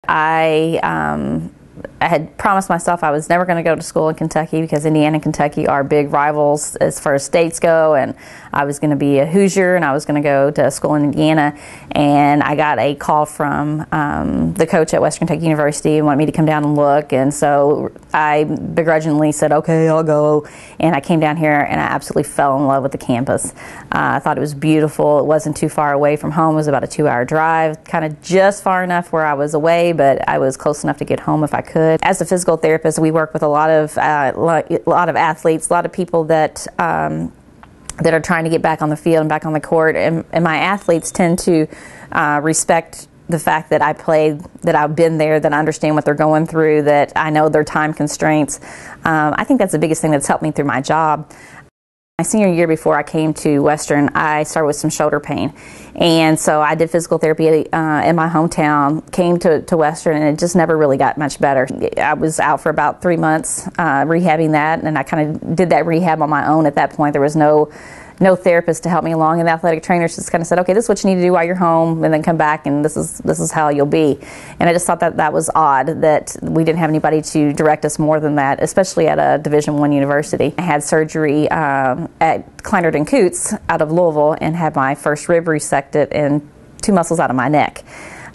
I had promised myself I was never going to go to school in Kentucky because Indiana and Kentucky are big rivals as far as states go, and I was going to be a Hoosier and I was going to go to school in Indiana. And I got a call from the coach at Western Kentucky University and wanted me to come down and look, and so I begrudgingly said, okay, I'll go. And I came down here and I absolutely fell in love with the campus. I thought it was beautiful. It wasn't too far away from home. It was about a 2-hour drive, kind of just far enough where I was away, but I was close enough to get home if I could. As a physical therapist, we work with a lot of athletes, a lot of people that are trying to get back on the field and back on the court, and my athletes tend to respect the fact that I played, that I've been there, that I understand what they're going through, that I know their time constraints. I think that's the biggest thing that's helped me through my job. My senior year, before I came to Western, I started with some shoulder pain, and so I did physical therapy in my hometown, came to Western, and it just never really got much better. I was out for about 3 months rehabbing that, and I kind of did that rehab on my own. At that point, there was no therapist to help me along, and the athletic trainer just kind of said, okay, this is what you need to do while you're home, and then come back, and this is how you'll be. And I just thought that was odd that we didn't have anybody to direct us more than that, especially at a Division I university. I had surgery at Kleinert & Coots out of Louisville and had my first rib resected and 2 muscles out of my neck.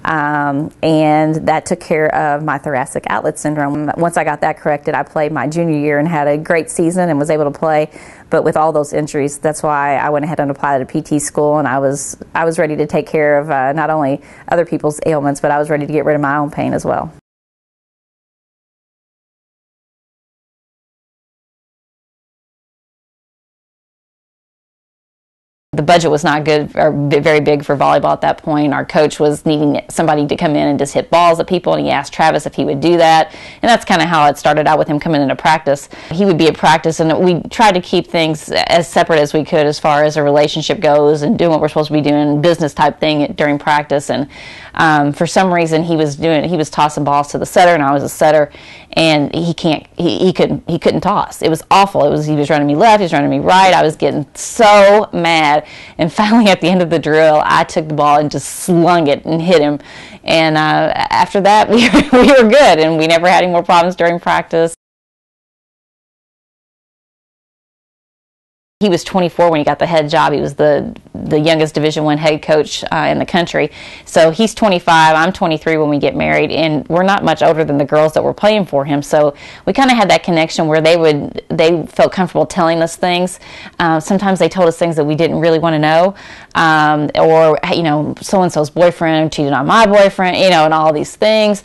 And that took care of my thoracic outlet syndrome. Once I got that corrected, I played my junior year and had a great season and was able to play. But with all those injuries, that's why I went ahead and applied at a PT school, and I was ready to take care of not only other people's ailments, but I was ready to get rid of my own pain as well. The budget was not good or very big for volleyball at that point. Our coach was needing somebody to come in and just hit balls at people, and he asked Travis if he would do that. And that's kind of how it started out with him coming into practice. He would be at practice, and we tried to keep things as separate as we could as far as a relationship goes and doing what we're supposed to be doing, business type thing during practice. And for some reason, he was tossing balls to the setter, and I was a setter, and he couldn't toss. It was awful. He was running me left, he was running me right. I was getting so mad. And finally, at the end of the drill, I took the ball and just slung it and hit him. And after that, we were good, and we never had any more problems during practice. He was 24 when he got the head job. He was the youngest Division I head coach in the country. So he's 25, I'm 23 when we get married, and we're not much older than the girls that were playing for him. So we kind of had that connection where they felt comfortable telling us things. Sometimes they told us things that we didn't really want to know, or so-and-so's boyfriend cheated on my boyfriend, and all these things.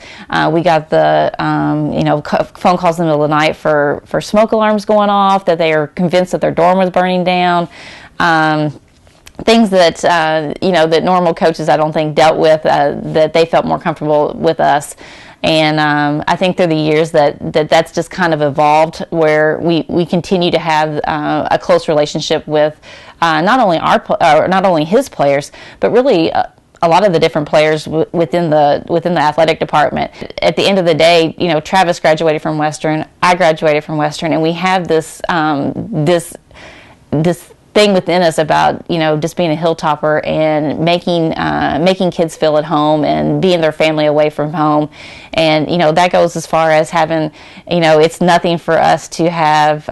We got the phone calls in the middle of the night for smoke alarms going off, that they are convinced that their dorm was burning down. Things that that normal coaches I don't think dealt with, that they felt more comfortable with us. And I think through the years that's just kind of evolved, where we continue to have a close relationship with not only his players, but really a lot of the different players within the athletic department. At the end of the day, Travis graduated from Western, I graduated from Western, and we have this thing within us about just being a hilltopper and making kids feel at home and being their family away from home. And that goes as far as having it's nothing for us to have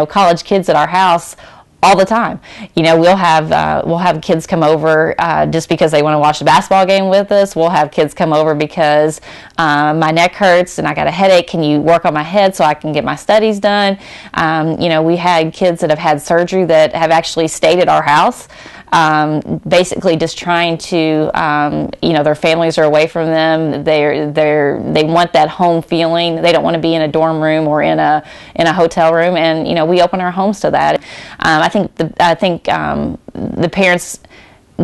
college kids at our house all the time. We'll have kids come over just because they want to watch the basketball game with us. We'll have kids come over because my neck hurts and I got a headache. Can you work on my head so I can get my studies done? We had kids that have had surgery that have actually stayed at our house, basically just trying to, their families are away from them. They want that home feeling. They don't want to be in a dorm room or in a hotel room, and we open our homes to that. I think the parents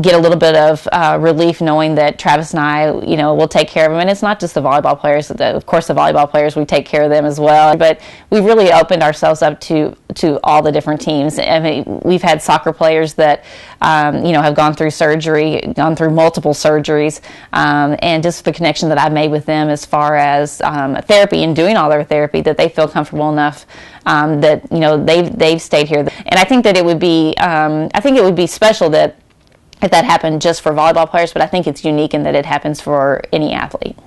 get a little bit of relief knowing that Travis and I, will take care of them. And it's not just the volleyball players. Of course, the volleyball players, we take care of them as well. But we've really opened ourselves up to all the different teams. I mean, we've had soccer players that, have gone through multiple surgeries, and just the connection that I've made with them as far as therapy and doing all their therapy, that they feel comfortable enough that they've stayed here. And I think that it would be special that if that happened just for volleyball players, but I think it's unique in that it happens for any athlete.